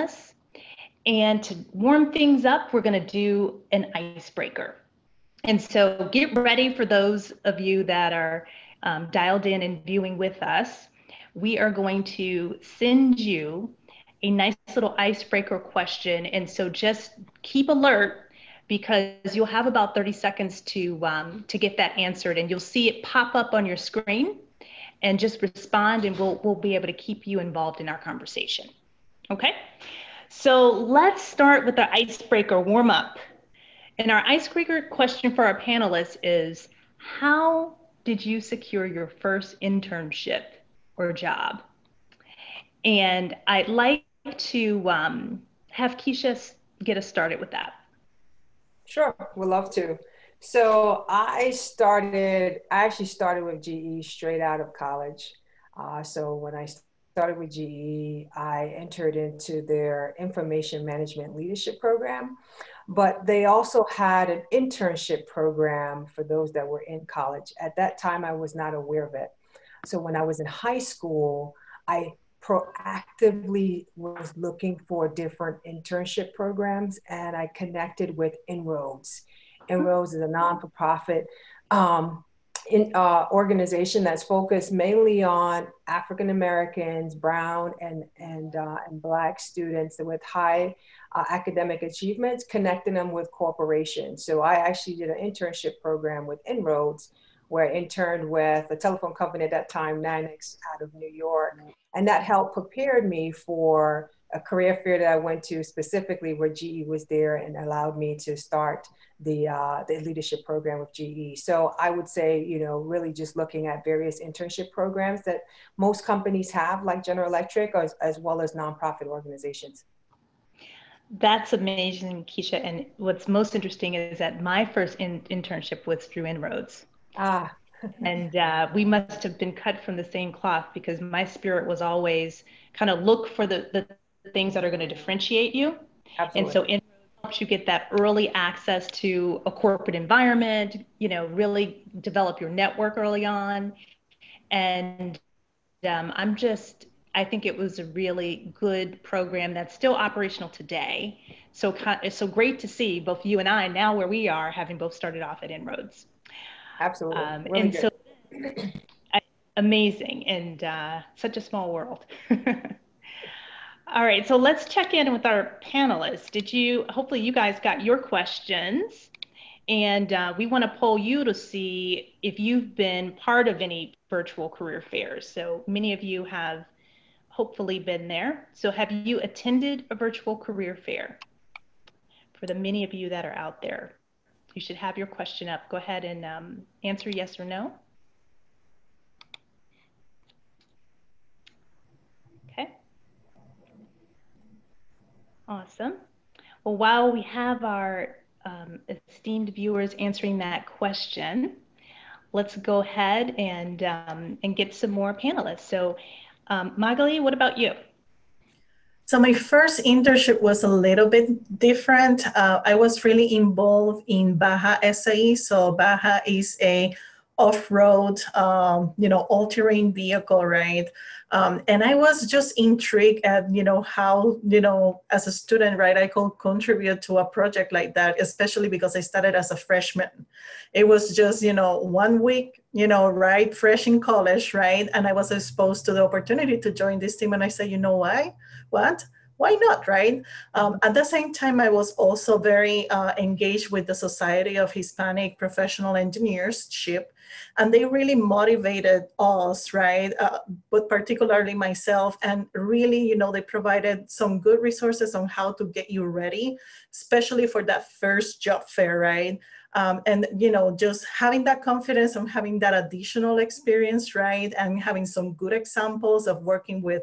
us. And to warm things up, we're going to do an icebreaker. And so get ready for those of you that are dialed in and viewing with us. We are going to send you a nice little icebreaker question. And so just keep alert because you'll have about 30 seconds to get that answered, and you'll see it pop up on your screen, and just respond, and we'll be able to keep you involved in our conversation. Okay? So let's start with our icebreaker warm up. And our icebreaker question for our panelists is, how did you secure your first internship or job? And I'd like to have Keisha get us started with that. Sure, would love to. So I actually started with GE straight out of college. So when I started with GE, I entered into their information management leadership program, but they also had an internship program for those that were in college. At that time, I was not aware of it. So when I was in high school, I proactively was looking for different internship programs, and I connected with Inroads. Inroads is a non-for-profit organization that's focused mainly on African Americans, brown and Black students with high academic achievements, connecting them with corporations. So I actually did an internship program with Inroads, where I interned with a telephone company at that time, Nanix, out of New York. And that helped prepare me for a career fair that I went to, specifically where GE was there, and allowed me to start the leadership program with GE. So I would say, really just looking at various internship programs that most companies have, like General Electric, as well as nonprofit organizations. That's amazing, Keisha. And what's most interesting is that my first internship was through Inroads. And we must have been cut from the same cloth, because my spirit was always kind of look for the things that are going to differentiate you. Absolutely. And so Inroads helps you get that early access to a corporate environment, really develop your network early on. And I think it was a really good program that's still operational today. So it's so great to see both you and I now where we are, having both started off at Inroads. Absolutely. Really and good. So amazing, and such a small world. All right, so let's check in with our panelists. Hopefully you guys got your questions, and we want to poll you to see if you've been part of any virtual career fairs. So many of you have hopefully been there. So have you attended a virtual career fair? For the many of you that are out there, you should have your question up. Go ahead and answer yes or no. Okay. Awesome. Well, while we have our esteemed viewers answering that question, let's go ahead and get some more panelists. So Magali, what about you? So my first internship was a little bit different. I was really involved in Baja SAE. So Baja is a off-road, all-terrain vehicle, right? And I was just intrigued at, how, as a student, right, I could contribute to a project like that, especially because I started as a freshman. It was just, 1 week, right, fresh in college, right? And I was exposed to the opportunity to join this team. And I said, why not, right? At the same time, I was also very engaged with the Society of Hispanic Professional Engineership, and they really motivated us, right? But particularly myself, and really, they provided some good resources on how to get you ready, especially for that first job fair, right? And, just having that confidence and having that additional experience, right? And having some good examples of working with,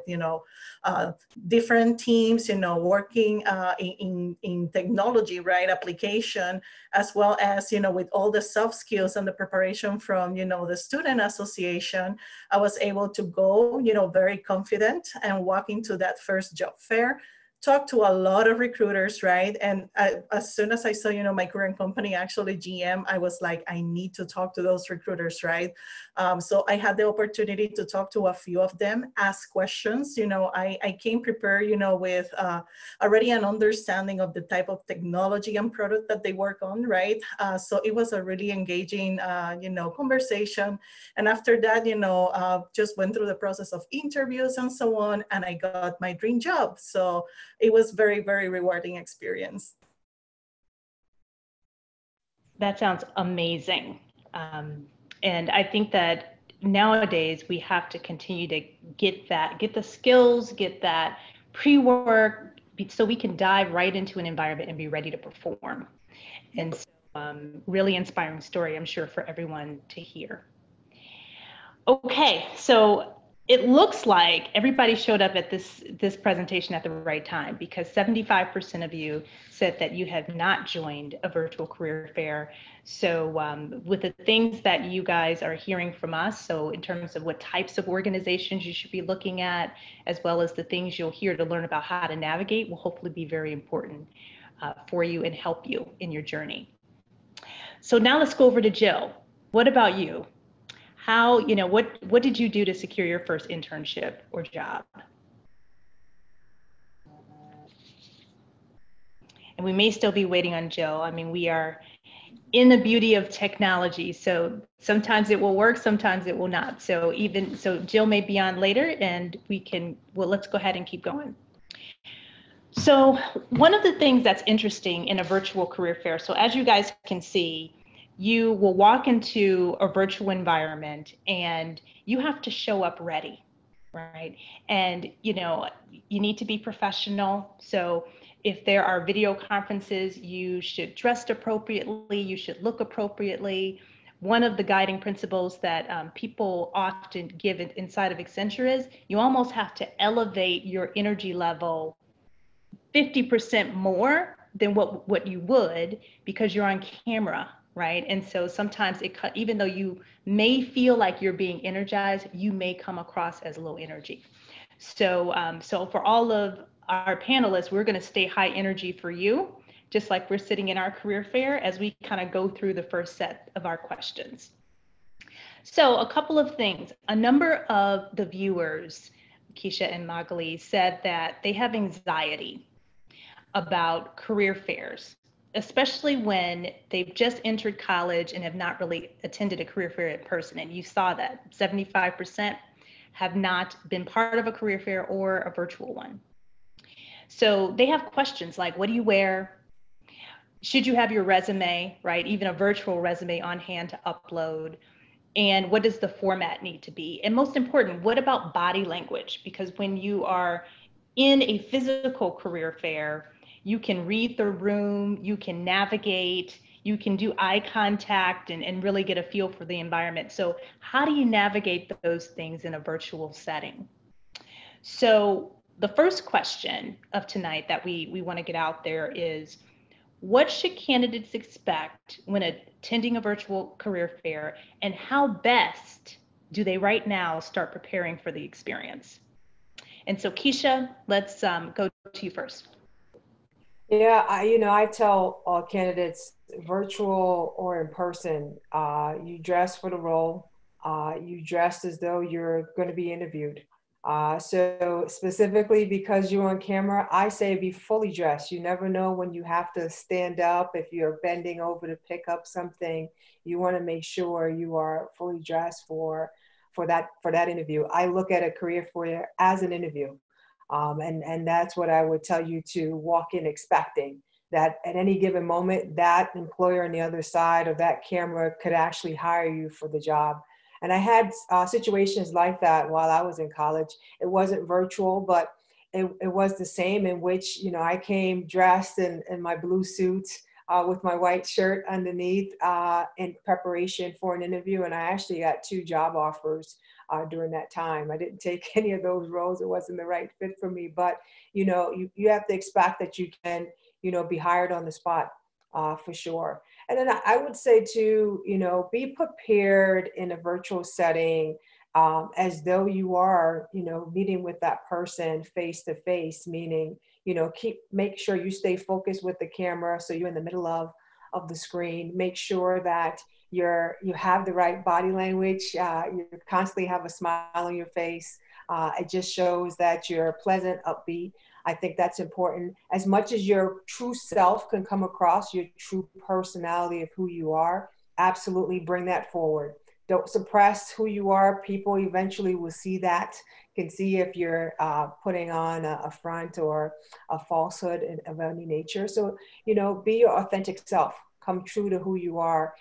different teams, working in technology, right? Application, as well as, with all the soft skills and the preparation from, the student association, I was able to go, very confident and walk into that first job fair talked to a lot of recruiters, right? And as soon as I saw, my current company, actually GM, I was like, I need to talk to those recruiters, right? So I had the opportunity to talk to a few of them, ask questions. I came prepared, with already an understanding of the type of technology and product that they work on, right? So it was a really engaging, conversation. And after that, just went through the process of interviews and so on, and I got my dream job. So it was very, very rewarding experience. That sounds amazing. And I think that nowadays we have to continue to get the skills, get that pre-work, so we can dive right into an environment and be ready to perform. And so, really inspiring story, I'm sure, for everyone to hear. Okay, so it looks like everybody showed up at this presentation at the right time, because 75% of you said that you have not joined a virtual career fair. So with the things that you guys are hearing from us, so in terms of what types of organizations you should be looking at, as well as the things you'll hear to learn about how to navigate, will hopefully be very important for you and help you in your journey. So now let's go over to Jill. What about you? How, what did you do to secure your first internship or job? And we may still be waiting on Jill. I mean, we are in the beauty of technology. So sometimes it will work, sometimes it will not. So Jill may be on later, and let's go ahead and keep going. So one of the things that's interesting in a virtual career fair, so as you guys can see, you will walk into a virtual environment and you have to show up ready, right? And, you need to be professional. So if there are video conferences, you should dress appropriately, you should look appropriately. One of the guiding principles that people often give inside of Accenture is you almost have to elevate your energy level 50% more than what you would, because you're on camera, right? And so sometimes even though you may feel like you're being energized, you may come across as low energy. So for all of our panelists, we're going to stay high energy for you, just like we're sitting in our career fair as we kind of go through the first set of our questions. So a couple of things. A number of the viewers, Keisha and Magali, said that they have anxiety about career fairs, especially when they've just entered college and have not really attended a career fair in person. And you saw that 75% have not been part of a career fair or a virtual one. So they have questions like, what do you wear? Should you have your resume, right? Even a virtual resume on hand to upload? And what does the format need to be? And most important, what about body language? Because when you are in a physical career fair, you can read the room, you can navigate, you can do eye contact and really get a feel for the environment. So how do you navigate those things in a virtual setting? So the first question of tonight that we want to get out there is, what should candidates expect when attending a virtual career fair, and how best do they right now start preparing for the experience? And so Keisha, let's go to you first. Yeah, I tell all candidates, virtual or in person, you dress for the role. You dress as though you're going to be interviewed. So specifically because you're on camera, I say be fully dressed. You never know when you have to stand up. If you're bending over to pick up something, you want to make sure you are fully dressed for that interview. I look at a career fair as an interview. And that's what I would tell you to walk in expecting, that at any given moment, that employer on the other side of that camera could actually hire you for the job. And I had situations like that while I was in college. It wasn't virtual, but it was the same, in which, I came dressed in my blue suit with my white shirt underneath in preparation for an interview. And I actually got 2 job offers during that time. I didn't take any of those roles. It wasn't the right fit for me, but you have to expect that you can, be hired on the spot for sure. And then I would say too, be prepared in a virtual setting as though you are, meeting with that person face to face, meaning, make sure you stay focused with the camera. So you're in the middle of the screen. Make sure that you have the right body language. You constantly have a smile on your face. It just shows that you're pleasant, upbeat. I think that's important. As much as your true self can come across, your true personality of who you are, absolutely bring that forward. Don't suppress who you are. People eventually will see that, can see if you're putting on a front or a falsehood of any nature. So, be your authentic self. Come true to who you are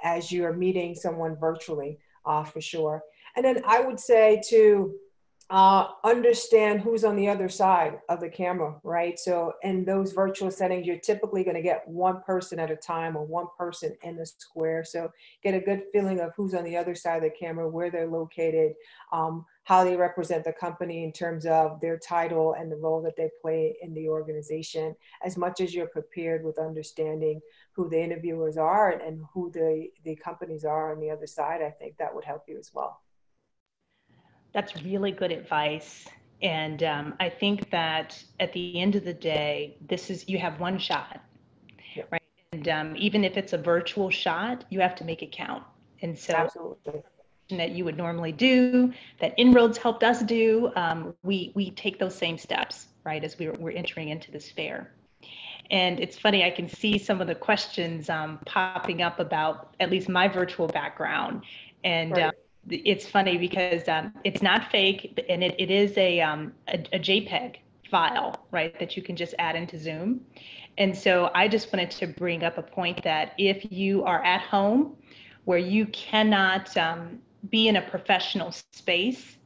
as you're meeting someone virtually, for sure. And then I would say to understand who's on the other side of the camera, right? So in those virtual settings, you're typically going to get one person at a time or one person in the square. So get a good feeling of who's on the other side of the camera, where they're located, how they represent the company in terms of their title and the role that they play in the organization. As much as you're prepared with understanding who the interviewers are and who the companies are on the other side, I think that would help you as well. That's really good advice. And I think that at the end of the day, you have one shot, Yep. right? And even if it's a virtual shot, you have to make it count. And so Absolutely. That you would normally do, that Inroads helped us do, we take those same steps, right, as we're entering into this fair. And it's funny, I can see some of the questions popping up about at least my virtual background. And Right. It's funny because it's not fake, and it is a JPEG file, right, that you can just add into Zoom. And so I just wanted to bring up a point that if you are at home where you cannot be in a professional space,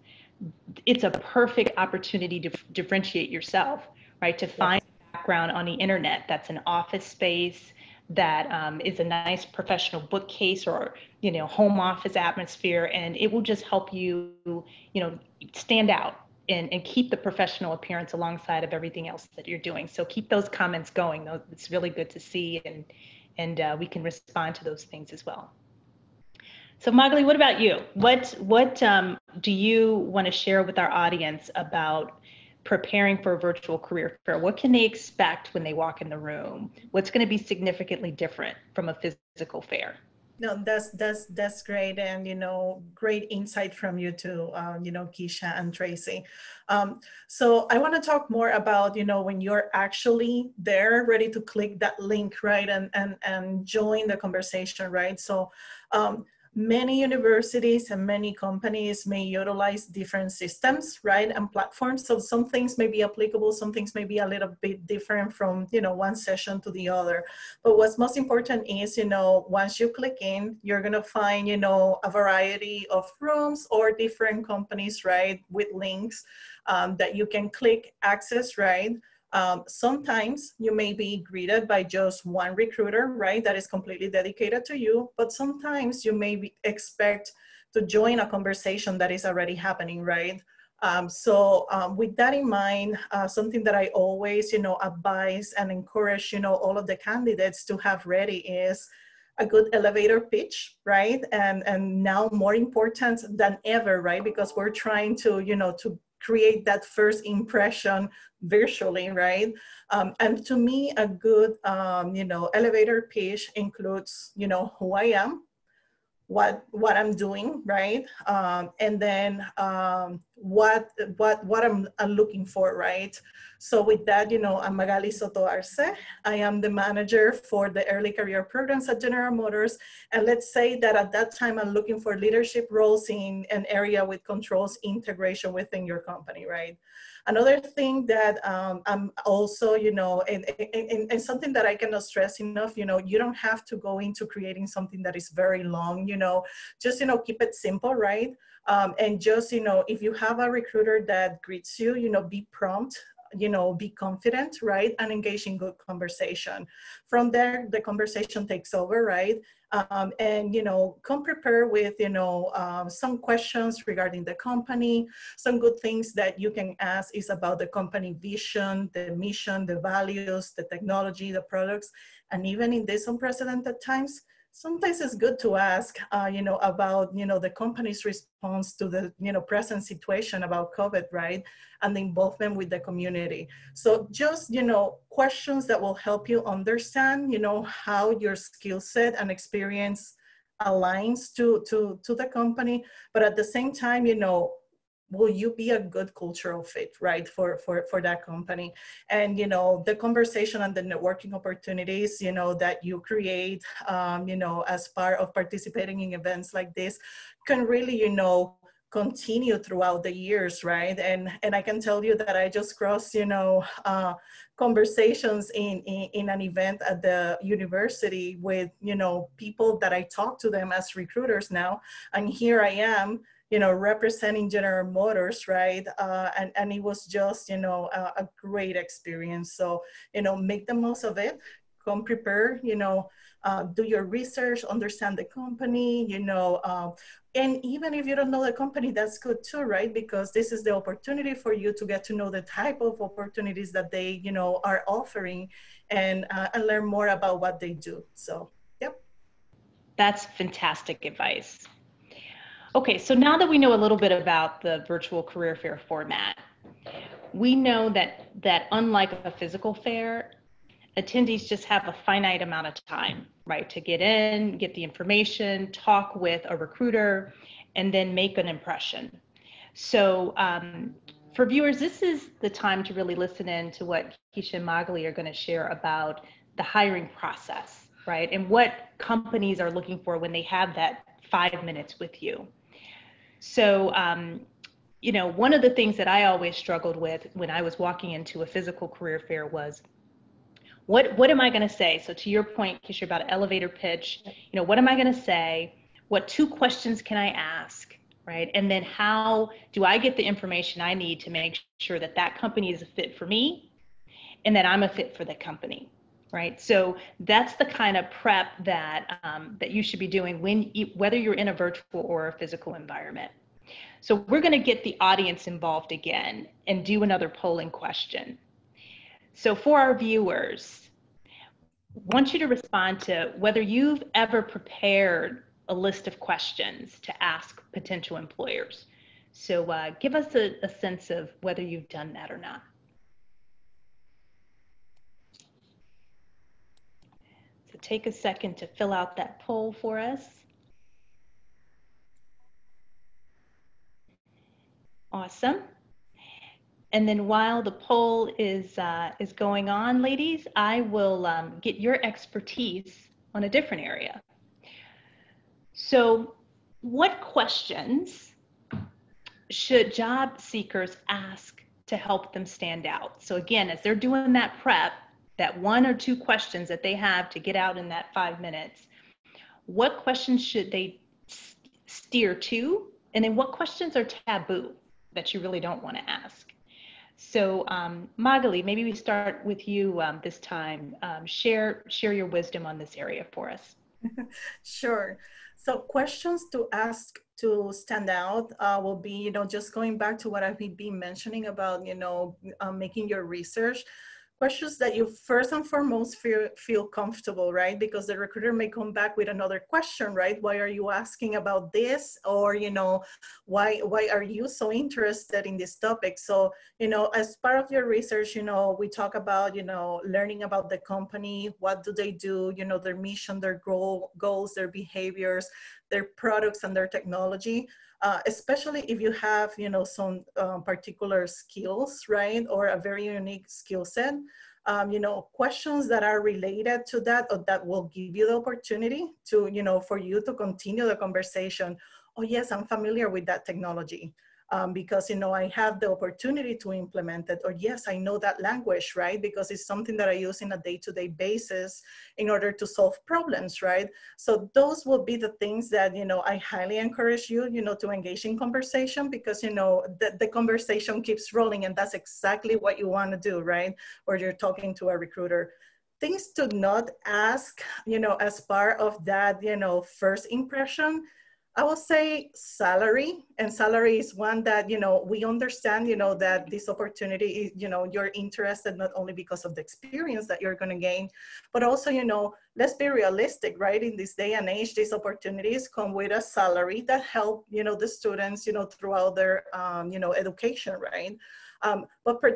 it's a perfect opportunity to differentiate yourself, right, to find background on the internet that's an office space, that is a nice professional bookcase or home office atmosphere, and it will just help you stand out and keep the professional appearance alongside of everything else that you're doing. So keep those comments going. It's really good to see, and we can respond to those things as well. So Magali, what about you? What do you want to share with our audience about preparing for a virtual career fair? What can they expect when they walk in the room? What's going to be significantly different from a physical fair? No, that's great, and great insight from you too, Keisha and Tracy. So I want to talk more about when you're actually there, ready to click that link, right, and join the conversation, right? So many universities and many companies may utilize different systems, right, and platforms. So some things may be applicable, some things may be a little bit different from, one session to the other. But what's most important is, once you click in, you're going to find, a variety of rooms or different companies, right, with links that you can click, access, right? Sometimes you may be greeted by just one recruiter, right, that is completely dedicated to you, but sometimes you may expect to join a conversation that is already happening, right? With that in mind, something that I always, advise and encourage, all of the candidates to have ready is a good elevator pitch, right? And now more important than ever, right? Because we're trying to, to create that first impression virtually, right? And to me, a good, elevator pitch includes, who I am, what I'm doing, right? And then what I'm looking for, right? So with that, I'm Magali Soto Arce. I am the manager for the early career programs at General Motors. And let's say that at that time, I'm looking for leadership roles in an area with controls integration within your company, right? Another thing that I'm also, and something that I cannot stress enough, you don't have to go into creating something that is very long, just, keep it simple, right? And just, if you have a recruiter that greets you, be prompt, be confident, right? And engage in good conversation. From there, the conversation takes over, right? And, come prepared with, some questions regarding the company. Some good things that you can ask is about the company vision, the mission, the values, the technology, the products. And even in these unprecedented times, sometimes it's good to ask, about, the company's response to the, present situation about COVID, right? And the involvement with the community. So just, questions that will help you understand, how your skill set and experience aligns to the company, but at the same time, will you be a good cultural fit, right, for that company? And the conversation and the networking opportunities that you create as part of participating in events like this can really continue throughout the years, right? And I can tell you that I just crossed conversations in an event at the university with people that I talk to them as recruiters now, and here I am representing General Motors, right? And it was just, a great experience. So, make the most of it, come prepared, do your research, understand the company, and even if you don't know the company, that's good too, right? Because this is the opportunity for you to get to know the type of opportunities that they, are offering and learn more about what they do. So, yep. That's fantastic advice. Okay, so now that we know a little bit about the virtual career fair format, we know that unlike a physical fair, attendees just have a finite amount of time, right, to get in, get the information, talk with a recruiter, and then make an impression. So for viewers, this is the time to really listen in to what Keisha and Magali are going to share about the hiring process, right, and what companies are looking for when they have that 5 minutes with you. So, one of the things that I always struggled with when I was walking into a physical career fair was, what am I going to say? So to your point, Keisha, about an elevator pitch, what am I going to say? What 2 questions can I ask, right? And then how do I get the information I need to make sure that that company is a fit for me and that I'm a fit for the company, right? So that's the kind of prep that that you should be doing whether you're in a virtual or a physical environment. So we're going to get the audience involved again and do another polling question. So for our viewers, I want you to respond to whether you've ever prepared a list of questions to ask potential employers. So give us a sense of whether you've done that or not. So take a second to fill out that poll for us. Awesome. And then while the poll is going on, ladies, I will get your expertise on a different area. So what questions should job seekers ask to help them stand out? So again, as they're doing that prep, that 1 or 2 questions that they have to get out in that 5 minutes, what questions should they steer to? And then what questions are taboo that you really don't want to ask? So Magali, maybe we start with you this time. Share your wisdom on this area for us. Sure. So questions to ask to stand out will be, just going back to what I've been mentioning about, making your research. Questions that you first and foremost feel comfortable, right? Because the recruiter may come back with another question, right? Why are you asking about this? Or, why are you so interested in this topic? So, as part of your research, we talk about, learning about the company, what do they do, their mission, their goals, their behaviors, their products and their technology. Especially if you have, some particular skills, right? Or a very unique skill set, questions that are related to that or that will give you the opportunity to, for you to continue the conversation. Oh yes, I'm familiar with that technology. Because, I have the opportunity to implement it, or yes, I know that language, right? Because it's something that I use in a day-to-day basis in order to solve problems, right? So those will be the things that, I highly encourage you, to engage in conversation because, the conversation keeps rolling and that's exactly what you want to do, right? Or you're talking to a recruiter. Things to not ask, as part of that, first impression. I will say salary, and salary is one that, we understand, that this opportunity is, you're interested not only because of the experience that you're going to gain, but also, let's be realistic, right? In this day and age, these opportunities come with a salary that help, the students, throughout their, education, right?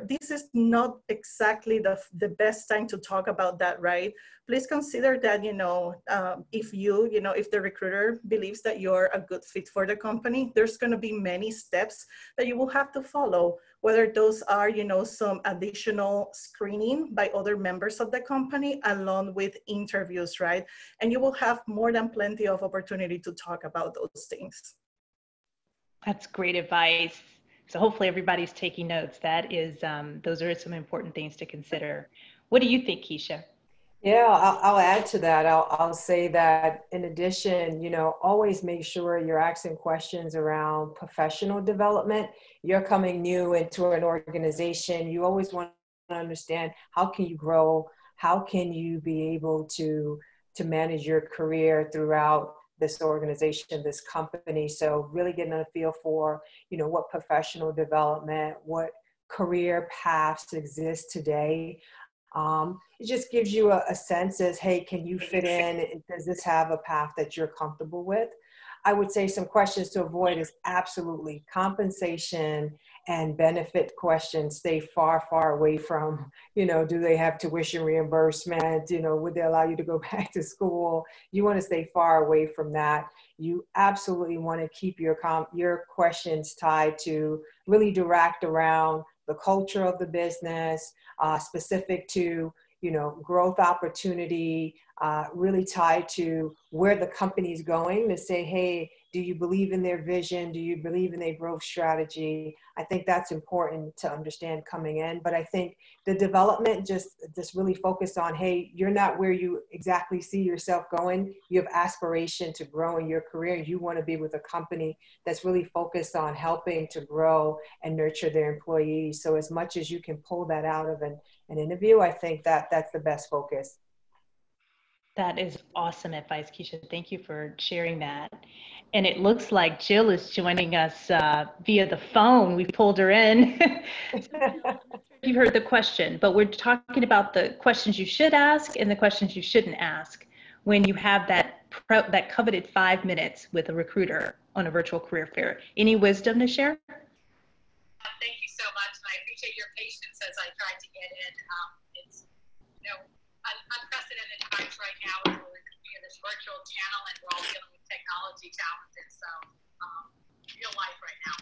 This is not exactly the best time to talk about that, right? Please consider that, if the recruiter believes that you're a good fit for the company, there's going to be many steps that you will have to follow, whether those are, some additional screening by other members of the company along with interviews, right? And you will have more than plenty of opportunity to talk about those things. That's great advice. So hopefully everybody's taking notes. That is, those are some important things to consider. What do you think, Keisha? Yeah, I'll add to that. I'll say that in addition, always make sure you're asking questions around professional development. You're coming new into an organization. You always want to understand, how can you grow? How can you be able to manage your career throughout this organization, this company? So really getting a feel for, what professional development, what career paths exist today. It just gives you a sense as, hey, can you fit in? Does this have a path that you're comfortable with? I would say some questions to avoid is absolutely compensation and benefit questions. Stay far, far away from, do they have tuition reimbursement? Would they allow you to go back to school? You want to stay far away from that. You absolutely want to keep your questions tied to really direct around the culture of the business, specific to, growth opportunity, really tied to where the company's going, to say, hey, do you believe in their vision? Do you believe in their growth strategy? I think that's important to understand coming in. But I think the development just really focused on, hey, you're not where you exactly see yourself going. You have aspiration to grow in your career. You want to be with a company that's really focused on helping to grow and nurture their employees. So as much as you can pull that out of an interview, I think that's the best focus. That is awesome advice, Keisha. Thank you for sharing that. And it looks like Jill is joining us via the phone. We pulled her in. You heard the question, but we're talking about the questions you should ask and the questions you shouldn't ask when you have that coveted 5 minutes with a recruiter on a virtual career fair. Any wisdom to share? Thank you so much, and I appreciate your patience as I tried to get in. It's unprecedented times right now. We're in this virtual channel, and we're all dealing with technology challenges. So, real life right now.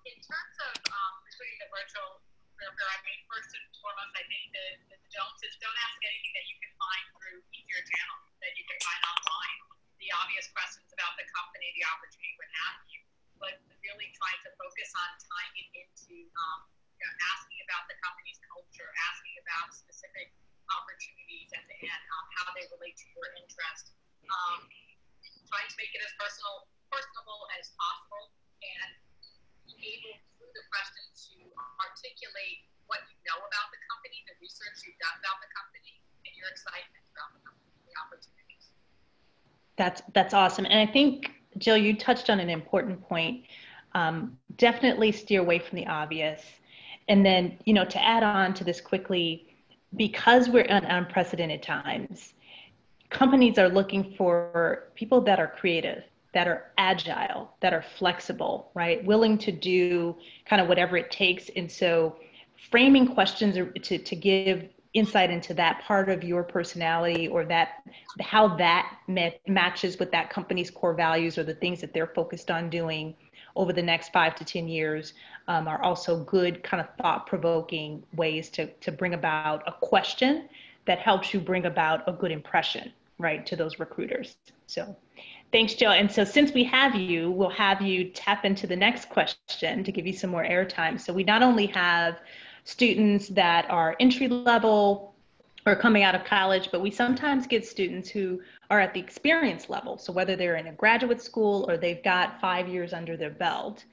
In terms of recruiting the virtual career fair, I mean, first and foremost, I think that the don't ask anything that you can find through easier channels that you can find online. The obvious questions about the company, the opportunity, what have you, but really trying to focus on tying it into asking about the company's culture, asking about specific opportunities and how they relate to your interest. Trying to make it as personable as possible, and be able through the questions to articulate what you know about the company, the research you've done about the company, and your excitement about the company, the opportunities. That's awesome. And I think, Jill, you touched on an important point. Definitely steer away from the obvious. And then, to add on to this quickly, because we're in unprecedented times, companies are looking for people that are creative, that are agile, that are flexible, right? Willing to do kind of whatever it takes. And so framing questions to give insight into that part of your personality, or that how that matches with that company's core values or the things that they're focused on doing over the next 5 to 10 years are also good kind of thought-provoking ways to bring about a question that helps you bring about a good impression, right, to those recruiters. So thanks, Jill. And so since we have you, we'll have you tap into the next question to give you some more airtime. So we not only have students that are entry level or coming out of college, but we sometimes get students who are at the experience level. So whether they're in a graduate school or they've got 5 years under their belt.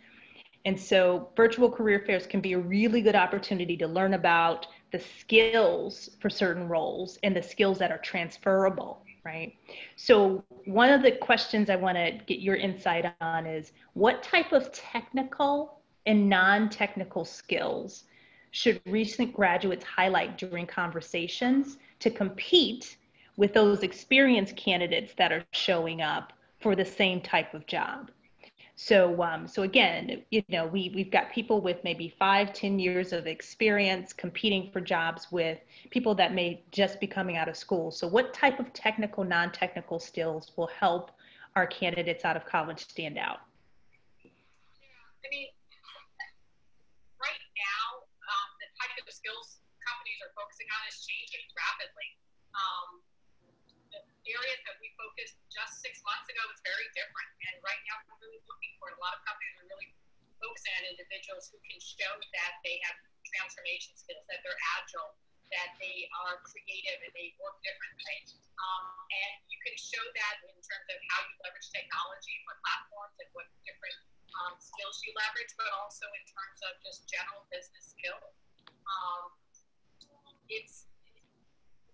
And so virtual career fairs can be a really good opportunity to learn about the skills for certain roles and the skills that are transferable, right? So one of the questions I want to get your insight on is what type of technical and non-technical skills should recent graduates highlight during conversations to compete with those experienced candidates that are showing up for the same type of job? So again, we've got people with maybe 5-10 years of experience competing for jobs with people that may just be coming out of school. So what type of technical, non-technical skills will help our candidates out of college stand out? I mean, right now, the type of skills companies are focusing on is changing rapidly. The areas that we focused just 6 months ago is very different. And right now, we're really looking for a lot of companies are really focusing on individuals who can show that they have transformation skills, that they're agile, that they are creative, and they work differently. And you can show that in terms of how you leverage technology, what platforms, and what different skills you leverage, but also in terms of just general business skills. It's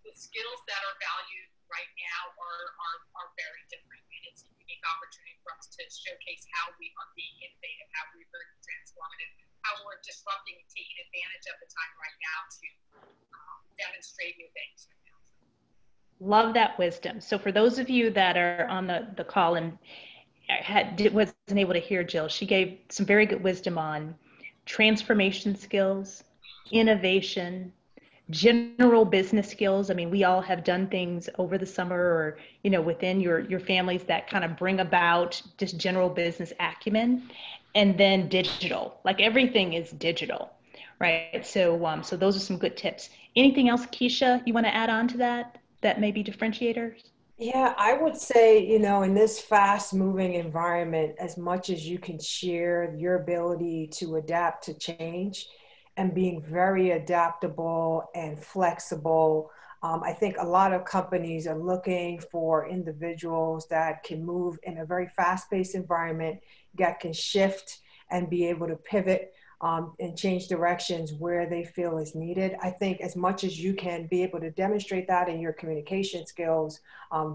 the skills that are valued right now are very different, and it's a unique opportunity for us to showcase how we are being innovative, how we're very transformative, how we're disrupting and taking advantage of the time right now to demonstrate new things right now. Love that wisdom. So for those of you that are on the call and wasn't able to hear Jill, she gave some very good wisdom on transformation skills, innovation, general business skills. I mean, we all have done things over the summer or, within your families that kind of bring about just general business acumen. And then digital, like everything is digital, right? So those are some good tips. Anything else, Keisha, you want to add on to that may be differentiators? Yeah, I would say, in this fast moving environment, as much as you can share your ability to adapt to change and being very adaptable and flexible, I think a lot of companies are looking for individuals that can move in a very fast-paced environment, that can shift and be able to pivot and change directions where they feel is needed. I think as much as you can be able to demonstrate that in your communication skills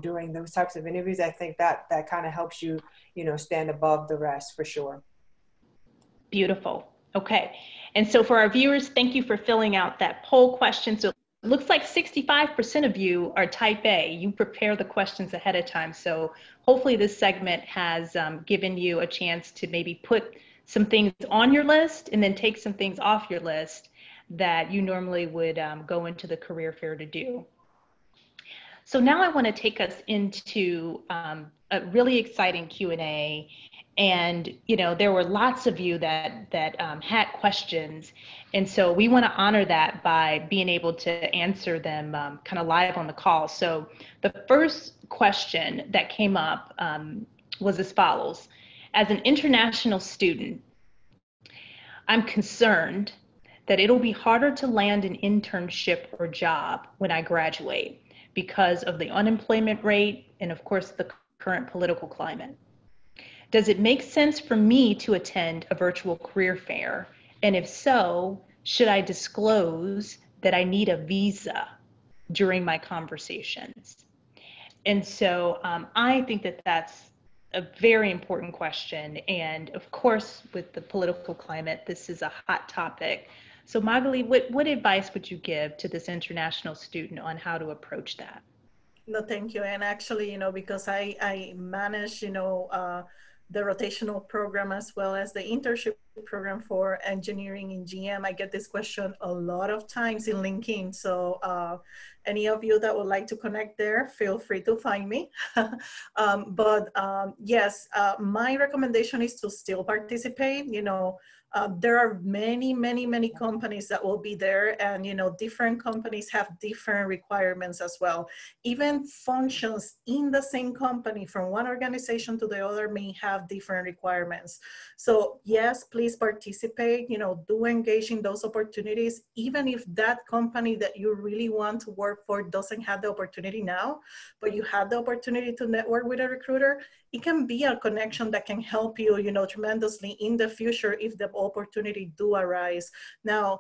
during those types of interviews, I think that kind of helps you, stand above the rest for sure. Beautiful. Okay. And so for our viewers, thank you for filling out that poll question. So it looks like 65% of you are type A. You prepare the questions ahead of time. So hopefully this segment has given you a chance to maybe put some things on your list and then take some things off your list that you normally would go into the career fair to do. So now I want to take us into a really exciting Q&A. And, there were lots of you that had questions. And so we want to honor that by being able to answer them kind of live on the call. So the first question that came up was as follows. As an international student, I'm concerned that it'll be harder to land an internship or job when I graduate because of the unemployment rate and, of course, the current political climate. Does it make sense for me to attend a virtual career fair? And if so, should I disclose that I need a visa during my conversations? And so I think that that's a very important question. And of course, with the political climate, this is a hot topic. So Magali, what advice would you give to this international student on how to approach that? No, thank you. And actually, because I manage, the rotational program as well as the internship program for engineering in GM. I get this question a lot of times in LinkedIn. So any of you that would like to connect there, feel free to find me. Yes, my recommendation is to still participate. There are many companies that will be there, and different companies have different requirements as well. Even functions in the same company from one organization to the other may have different requirements. So yes, please participate, do engage in those opportunities, even if that company that you really want to work for doesn't have the opportunity now, but you have the opportunity to network with a recruiter. It can be a connection that can help you, tremendously in the future if the opportunity do arise. Now,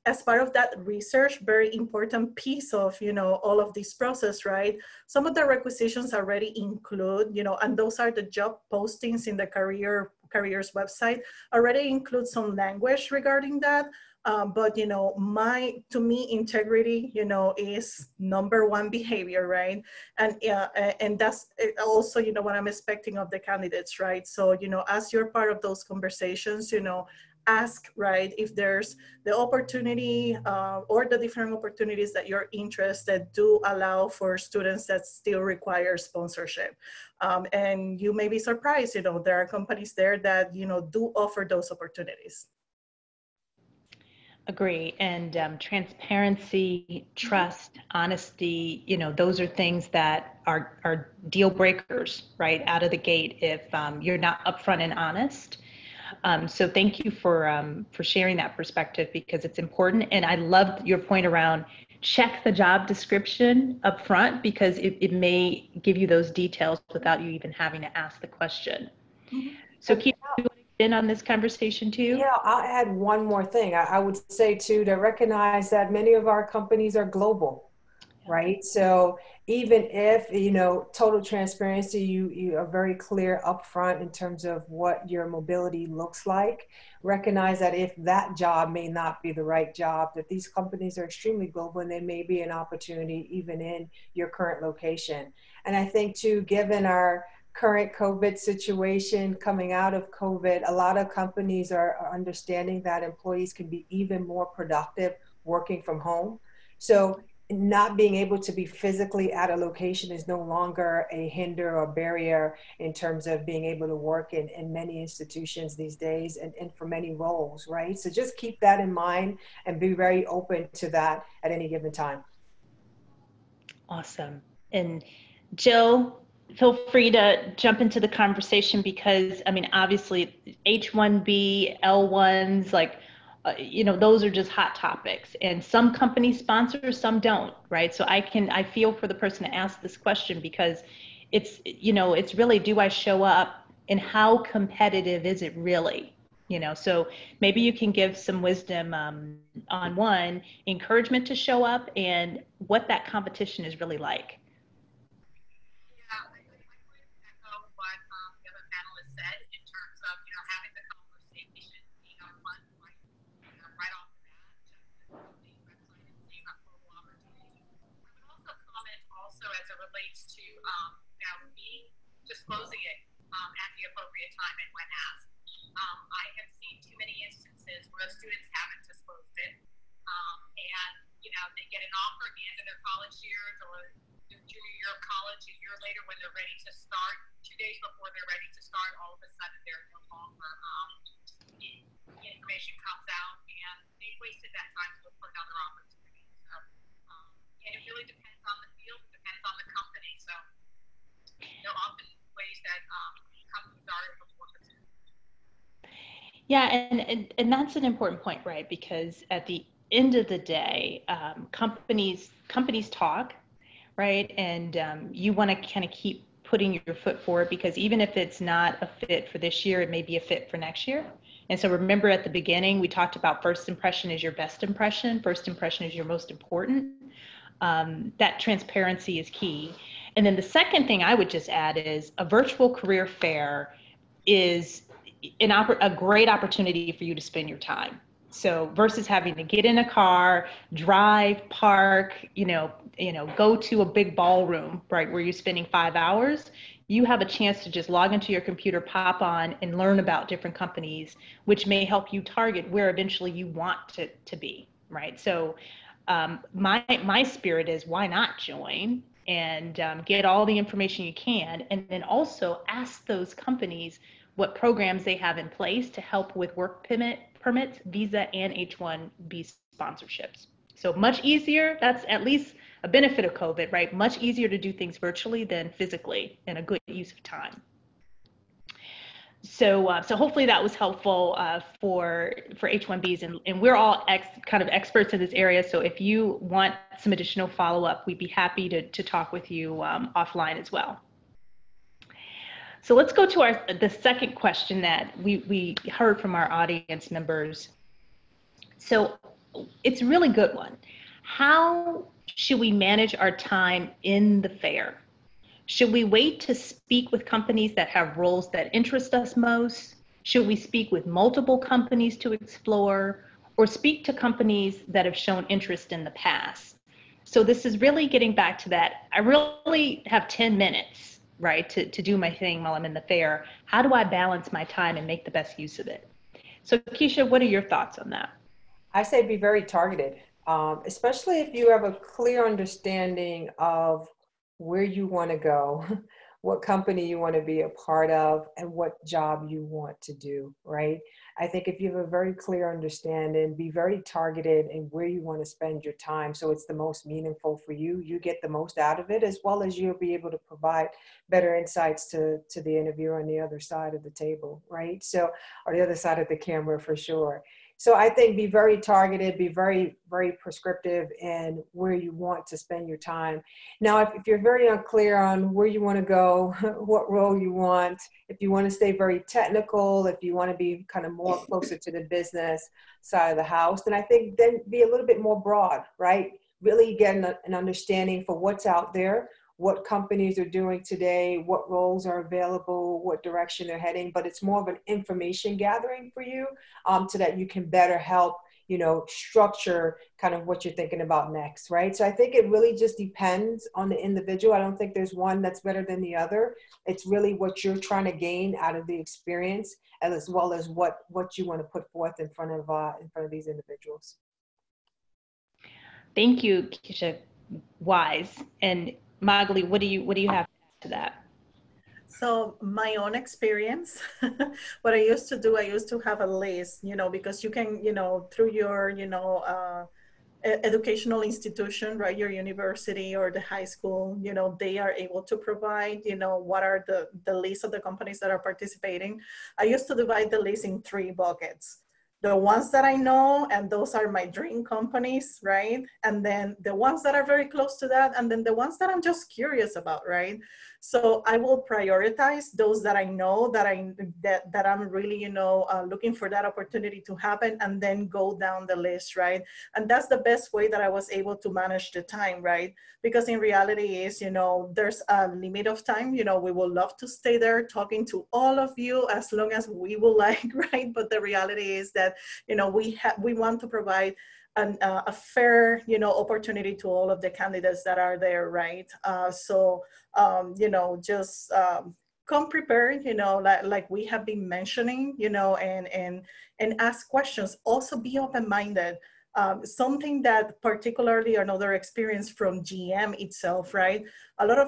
as part of that research, very important piece of, all of this process, right? Some of the requisitions already include, and those are the job postings in the careers website, already include some language regarding that. But, to me, integrity, is number one behavior, right? And that's also, what I'm expecting of the candidates, right? So, as you're part of those conversations, ask, right, if there's the opportunity or the different opportunities that you're interested do allow for students that still require sponsorship. And you may be surprised, there are companies there that, do offer those opportunities. Agree. And transparency, trust, honesty, those are things that are deal breakers, right, out of the gate if you're not upfront and honest. So thank you for sharing that perspective, because it's important. And I loved your point around check the job description up front, because it may give you those details without you even having to ask the question. Mm-hmm. So keep in on this conversation too? Yeah, I'll add one more thing. I would say too, to recognize that many of our companies are global, right? So even if, total transparency, you are very clear upfront in terms of what your mobility looks like, recognize that if that job may not be the right job, that these companies are extremely global and there may be an opportunity even in your current location. And I think too, given our current COVID situation, coming out of COVID, a lot of companies are understanding that employees can be even more productive working from home. So not being able to be physically at a location is no longer a hinder or barrier in terms of being able to work in many institutions these days and for many roles, right? So just keep that in mind and be very open to that at any given time. Awesome. And Jill, feel free to jump into the conversation, because obviously H-1B, L-1s, those are just hot topics, and some companies sponsor, some don't, right? So I feel for the person to ask this question, because it's really, do I show up, and how competitive is it really? So maybe you can give some wisdom on one, encouragement to show up, and what that competition is really like. As it relates to me disclosing it at the appropriate time and when asked. I have seen too many instances where students haven't disclosed it, and they get an offer at the end of their college years or their junior year of college. A year later, when they're ready to start, 2 days before they're ready to start, all of a sudden they're no longer. The information comes out, and they wasted that time to look for another opportunity. So, and it really depends on the field, depends on the company. So there are often ways that companies are able to work with it. Yeah, and that's an important point, right? Because at the end of the day, companies talk, right? And you want to kind of keep putting your foot forward, because even if it's not a fit for this year, it may be a fit for next year. And so remember, at the beginning, we talked about first impression is your best impression. First impression is your most important. That transparency is key. And then the second thing I would just add is a virtual career fair is a great opportunity for you to spend your time. So versus having to get in a car, drive, park, go to a big ballroom, right, where you're spending 5 hours, you have a chance to just log into your computer, pop on, and learn about different companies, which may help you target where eventually you want to be, right? So my spirit is, why not join and get all the information you can, and then also ask those companies what programs they have in place to help with work permits, visa, and H-1B sponsorships. So much easier. That's at least a benefit of COVID, right? Much easier to do things virtually than physically, and a good use of time. So hopefully that was helpful for H-1Bs, and we're all kind of experts in this area. So if you want some additional follow-up, we'd be happy to talk with you offline as well. So let's go to the second question that we heard from our audience members. So it's a really good one. How should we manage our time in the fair? Should we wait to speak with companies that have roles that interest us most? Should we speak with multiple companies to explore, or speak to companies that have shown interest in the past? So this is really getting back to that. I really have 10 minutes, right, to do my thing while I'm in the fair. How do I balance my time and make the best use of it? So Keisha, what are your thoughts on that? I say be very targeted, especially if you have a clear understanding of where you want to go, what company you want to be a part of, and what job you want to do, right? I think if you have a very clear understanding, be very targeted in where you want to spend your time so it's the most meaningful for you, you get the most out of it, as well as you'll be able to provide better insights to the interviewer on the other side of the table, right? So, or the other side of the camera for sure. So I think be very targeted, be very, very prescriptive in where you want to spend your time. Now, if you're very unclear on where you want to go, what role you want, if you want to stay very technical, if you want to be kind of more closer to the business side of the house, then I think then be a little bit more broad, right? Really get an understanding for what's out there, what companies are doing today, what roles are available, what direction they're heading, but it's more of an information gathering for you so that you can better help, structure kind of what you're thinking about next, right? So I think it really just depends on the individual. I don't think there's one that's better than the other. It's really what you're trying to gain out of the experience, as well as what you want to put forth in front of these individuals. Thank you, Keisha. Wise. And Magali, what do you have to add to that? So my own experience, what I used to do, I used to have a list, because you can, through your, educational institution, right, your university or the high school, they are able to provide, what are the list of the companies that are participating. I used to divide the list in 3 buckets. The ones that I know, and those are my dream companies, right? And then the ones that are very close to that, and then the ones that I'm just curious about, right? So I will prioritize those that I know that I'm really, looking for that opportunity to happen, and then go down the list, right? And that's the best way that I was able to manage the time, right? Because in reality is, there's a limit of time. We would love to stay there talking to all of you as long as we will like, right? But the reality is that, we want to provide a fair, opportunity to all of the candidates that are there, right? Just come prepared, like we have been mentioning, and ask questions. Also be open-minded. Something that particularly another experience from GM itself, right? A lot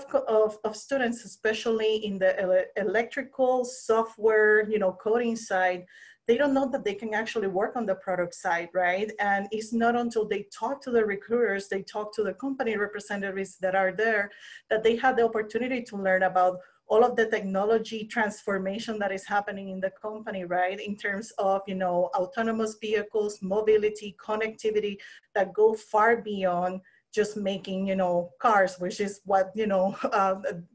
of students, especially in the electrical software, coding side, they don't know that they can actually work on the product side, right? And it's not until they talk to the recruiters, they talk to the company representatives that are there, that they have the opportunity to learn about all of the technology transformation that is happening in the company, right? In terms of, autonomous vehicles, mobility, connectivity that go far beyond just making, cars, which is what,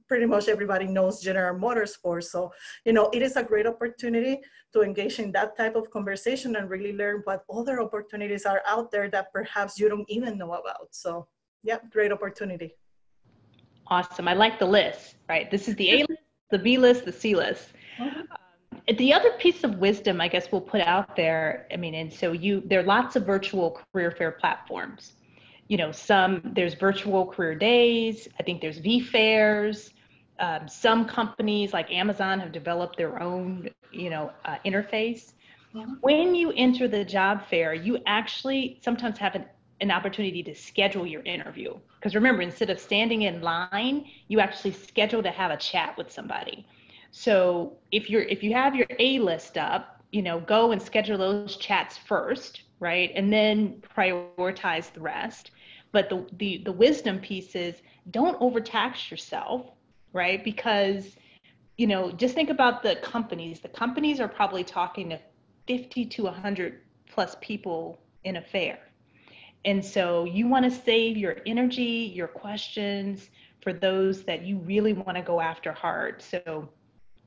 pretty much everybody knows General Motors for. So, it is a great opportunity to engage in that type of conversation and really learn what other opportunities are out there that perhaps you don't even know about. So, yeah, great opportunity. Awesome. I like the list, right? This is the A list, the B list, the C list. Mm-hmm. The other piece of wisdom, I guess, we'll put out there, and so there are lots of virtual career fair platforms. There's virtual career days. I think there's V-fairs. Some companies like Amazon have developed their own, interface. Mm-hmm. When you enter the job fair, you actually sometimes have an opportunity to schedule your interview. Because remember, instead of standing in line, you actually schedule to have a chat with somebody. So if you have your A list up, go and schedule those chats first, right? And then prioritize the rest. But the wisdom piece is don't overtax yourself, right? Because, just think about the companies. The companies are probably talking to 50 to 100 plus people in a fair. And so you want to save your energy, your questions for those that you really want to go after hard. So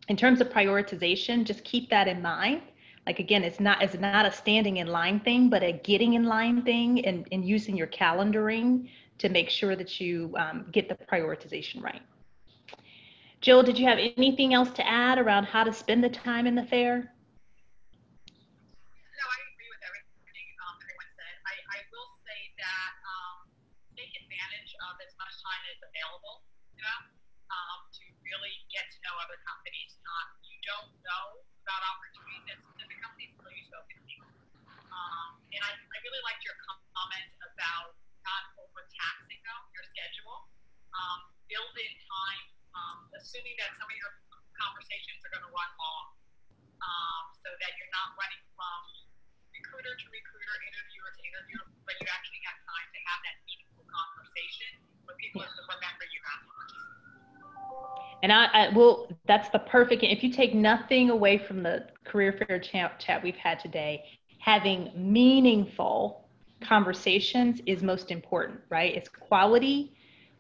in terms of prioritization, just keep that in mind. Like, again, it's not a standing in line thing, but a getting in line thing, and using your calendaring to make sure that you get the prioritization right. Jill, did you have anything else to add around how to spend the time in the fair? No, I agree with everything everyone said. I will say that take advantage of as much time as available, to really get to know other companies. You don't know about opportunities at specific companies until you spoke to people. And I really liked your comment about not overtaxing your schedule. Build in time, assuming that some of your conversations are going to run long, so that you're not running from recruiter to recruiter, interviewer to interviewer, but you actually have time to have that meaningful conversation where people will remember you afterwards. And I will, that's the perfect, if you take nothing away from the career fair chat we've had today, having meaningful conversations is most important, right? It's quality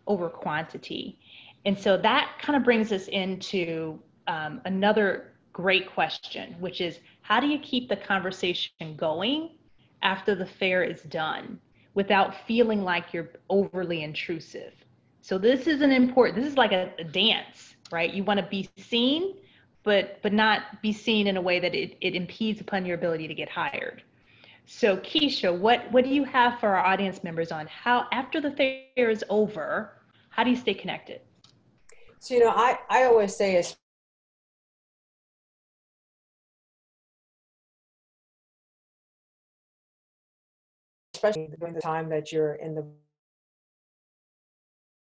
over quantity. And so that kind of brings us into another great question, which is, how do you keep the conversation going after the fair is done without feeling like you're overly intrusive? So this is this is like a dance, right? You want to be seen, but not be seen in a way that it impedes upon your ability to get hired. So Keisha, what do you have for our audience members on how, after the fair is over, how do you stay connected? So, I always say, especially during the time that you're in the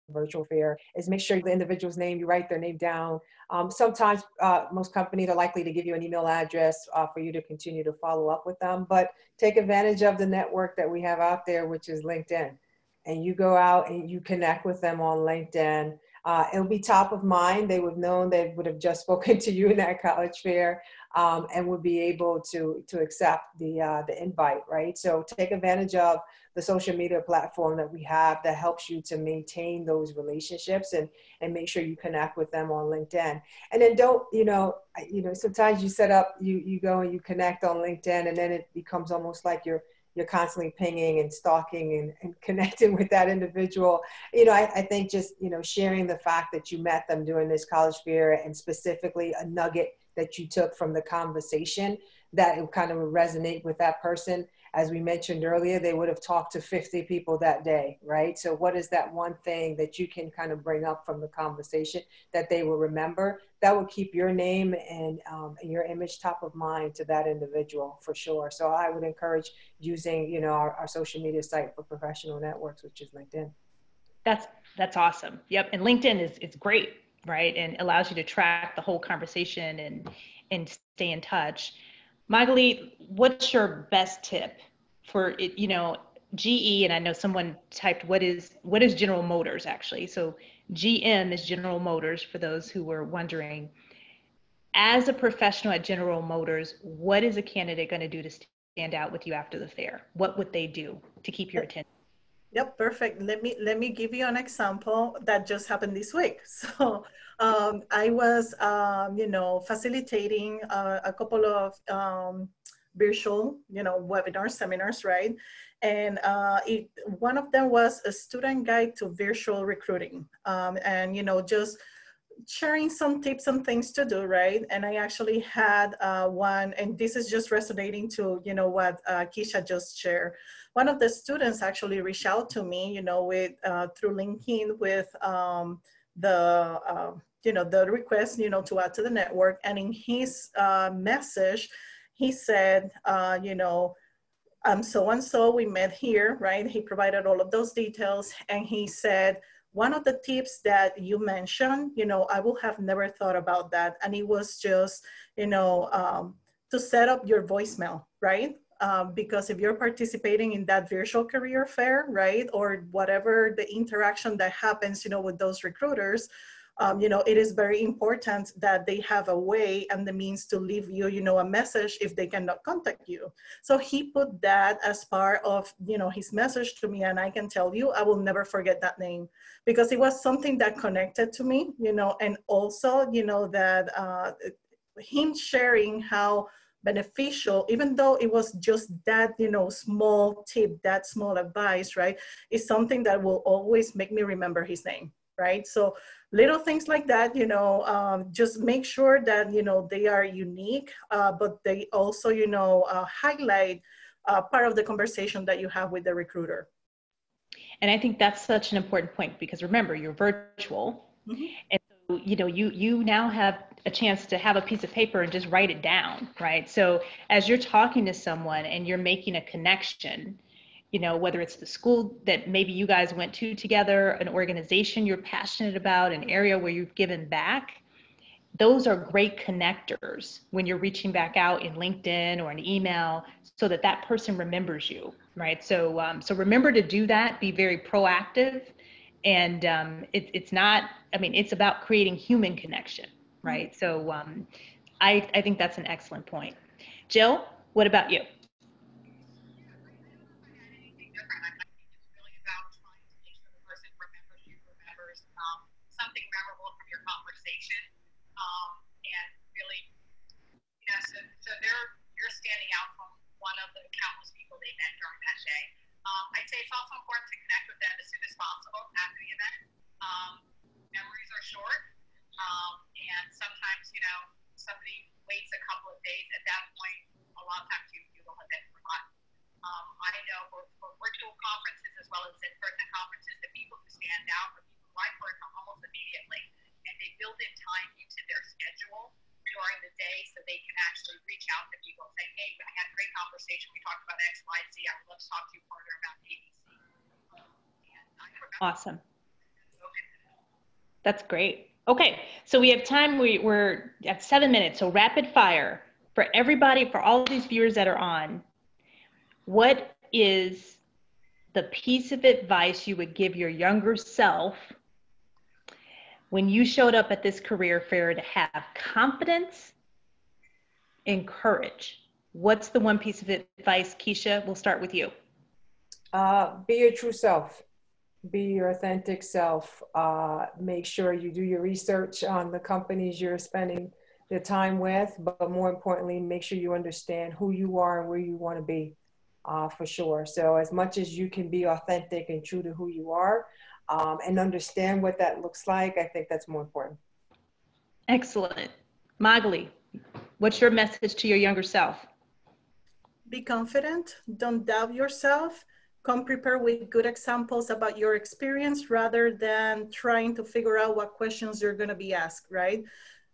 virtual fair, is make sure the individual's name, you write their name down. Sometimes most companies are likely to give you an email address for you to continue to follow up with them, but take advantage of the network that we have out there, which is LinkedIn. And you go out and you connect with them on LinkedIn. It'll be top of mind. They would know they would have just spoken to you in that college fair, and would be able to accept the invite, right? So take advantage of the social media platform that we have that helps you to maintain those relationships and make sure you connect with them on LinkedIn. And then don't, sometimes you set up, you go and you connect on LinkedIn, and then it becomes almost like you're constantly pinging and stalking and connecting with that individual. I think just, sharing the fact that you met them during this college fair, and specifically a nugget that you took from the conversation that it kind of would resonate with that person. As we mentioned earlier, they would have talked to 50 people that day, right? So what is that one thing that you can kind of bring up from the conversation that they will remember? That will keep your name and your image top of mind to that individual, for sure. So I would encourage using, our social media site for professional networks, which is LinkedIn. That's awesome. Yep. And LinkedIn is great, right? And allows you to track the whole conversation and stay in touch. Magali, what's your best tip for it? GE, and I know someone typed what is General Motors actually. So GM is General Motors, for those who were wondering. As a professional at General Motors, what is a candidate going to do to stand out with you after the fair? What would they do to keep your attention? Yep, perfect. Let me give you an example that just happened this week. So I was, facilitating a couple of virtual, webinar seminars, right? And one of them was a student guide to virtual recruiting, and just sharing some tips and things to do, right? And I actually had one, and this is just resonating to what Keisha just shared. One of the students actually reached out to me, with through LinkedIn with the request, to add to the network. And in his message, he said, I'm so-and-so, we met here, right? He provided all of those details, and he said, one of the tips that you mentioned, I would have never thought about that. And it was just, to set up your voicemail, right? Because if you're participating in that virtual career fair, right? Or whatever the interaction that happens, with those recruiters, it is very important that they have a way and the means to leave you, a message if they cannot contact you. So he put that as part of, his message to me. And I can tell you, I will never forget that name, because it was something that connected to me, and also, that him sharing how beneficial, even though it was just that, you know, small tip, that small advice, right? Is something that will always make me remember his name, right? So little things like that, you know, just make sure that, you know, they are unique, but they also, you know, highlight part of the conversation that you have with the recruiter. And I think that's such an important point, because remember, you're virtual. Mm-hmm. And so, you know, you now have a chance to have a piece of paper and just write it down, right? So as you're talking to someone and you're making a connection, you know, whether it's the school that maybe you guys went to together, an organization you're passionate about, an area where you've given back, those are great connectors when you're reaching back out in LinkedIn or an email, so that that person remembers you, right? So so remember to do that, be very proactive. And it's not, I mean, it's about creating human connection, right? So I think that's an excellent point. Jill, what about you? Something memorable from your conversation, and really, you know, so you're standing out from one of the countless people they met during that day. I'd say it's also important to connect with them as soon as possible after the event. Memories are short, and sometimes, you know, somebody waits a couple of days. At that point, a lot of times you will have been forgotten. I know both for virtual conferences as well as in-person conferences, the people who stand out are people who I've heard from almost immediately, and they build in time into their schedule during the day so they can actually reach out to people and say, hey, I had a great conversation. We talked about X, Y, Z. I would love to talk to you further about ABC. Awesome. That's great. Okay, so we have time. We're at 7 minutes, so rapid fire for everybody, for all of these viewers that are on. What is the piece of advice you would give your younger self when you showed up at this career fair to have confidence and courage? What's the one piece of advice? Keisha, we'll start with you. Be your true self. Be your authentic self. Make sure you do your research on the companies you're spending the time with, but more importantly, make sure you understand who you are and where you want to be, for sure. So as much as you can be authentic and true to who you are, and understand what that looks like, I think that's more important. Excellent. Magali, what's your message to your younger self? Be confident. Don't doubt yourself. Come prepared with good examples about your experience rather than trying to figure out what questions you're going to be asked, right?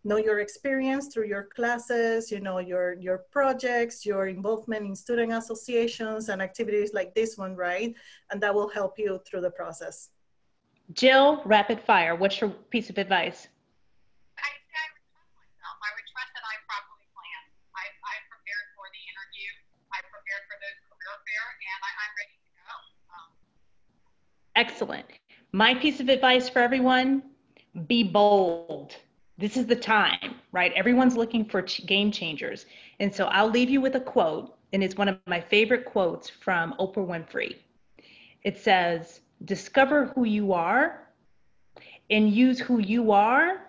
Know your experience through your classes, you know, your projects, your involvement in student associations and activities like this one, right? And that will help you through the process. Jill, rapid fire. What's your piece of advice? I would trust myself. I would trust that I properly planned. I prepared for the interview. I prepared for the career fair, and I'm ready to go. Excellent. My piece of advice for everyone, be bold. This is the time, right? Everyone's looking for game changers. And so I'll leave you with a quote, and it's one of my favorite quotes from Oprah Winfrey. It says, discover who you are and use who you are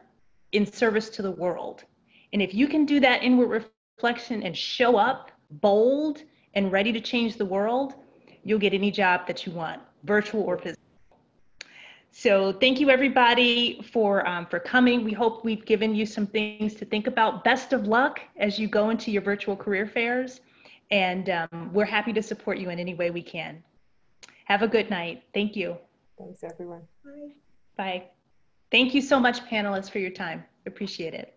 in service to the world. And if you can do that inward reflection and show up bold and ready to change the world, you'll get any job that you want, virtual or physical. So thank you everybody for coming. We hope we've given you some things to think about. Best of luck as you go into your virtual career fairs. And we're happy to support you in any way we can. Have a good night. Thank you. Thanks, everyone. Bye. Bye. Thank you so much, panelists, for your time. Appreciate it.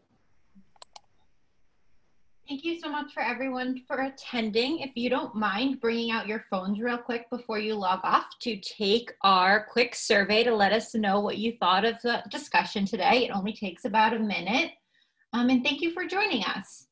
Thank you so much for everyone for attending. If you don't mind bringing out your phones real quick before you log off to take our quick survey to let us know what you thought of the discussion today. It only takes about a minute. And thank you for joining us.